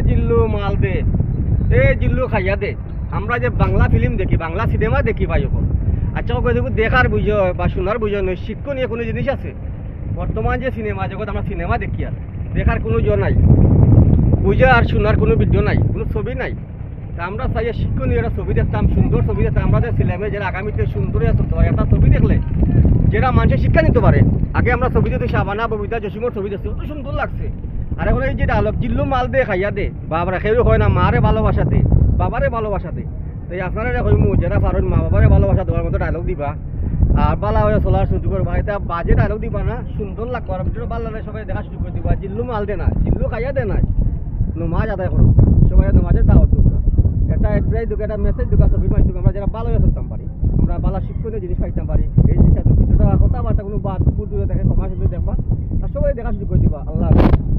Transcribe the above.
জিল্লু মাল দে, এ জিল্লু খাইয়া দে। আমরা যে বাংলা ফিল্ম দেখি, বাংলা সিনেমা দেখি ভাই এখন, আচ্ছা ওকে দেখুন দেখার বুঝয় বা শোনার বুঝয় নয়, শিক্ষণীয় কোনো জিনিস আছে? বর্তমান যে সিনেমা জগৎ আমরা সিনেমা দেখি আর দেখার কোনো নাই, বুঝা আর শোনার কোনো ভিডিও নাই, কোনো ছবি নাই। তা আমরা চাই শিক্ষণীয় একটা ছবি দেখতাম, সুন্দর ছবি দেখতাম। আমরা যে ছেলেমেয়ে যারা আগামীতে সুন্দর চলতে পারে, একটা ছবি দেখলে যেটা মানুষের শিক্ষা নিতে পারে। আগে আমরা ছবি দেখতে শাবানা ববিতা জসিমর ছবি দেখছি, অত সুন্দর লাগছে। আর এখন এই যে ডায়লগ জিল্লু মাল দে খাইয়া দে, বাবরা খেয়ে হয় না, মারে ভালোবাসা দে, বাবারে ভালোবাসা দে। তাই আপনারা কইমু যারা পারেন মা বাবারে ভালোবাসা দেওয়ার মতো ডায়লগ দিবা, আর বালা হয়ে চলার সুযোগ করবা। এটা বাজে ডায়লগ দিবা না, সুন্দর লাগবে। আর ভিডিও ভালো লাগে সবাই দেখা সুযোগ করে দিবা। জিল্লু মাল দে না, জিল্লু খাইয়া দে না, নমাজ আদায় করো, সবাই নমাজের দাওয়াত দুকা, একটা অ্যাডভাইস দুকা, একটা মেসেজ দুকা, ছবির মাধ্যমে আমরা যারা ভালো হয়ে চলতাম পারি, আমরা ভালো শিক্ষণীয় জিনিস পাইতাম পারি। এই জিনিসটা কথাবার্তা কোনো বাদ দূরে দেখে সমাজ দেখবা, আর সবাই দেখা সুযোগ করে দিবা। আল্লাহ হাফেজ।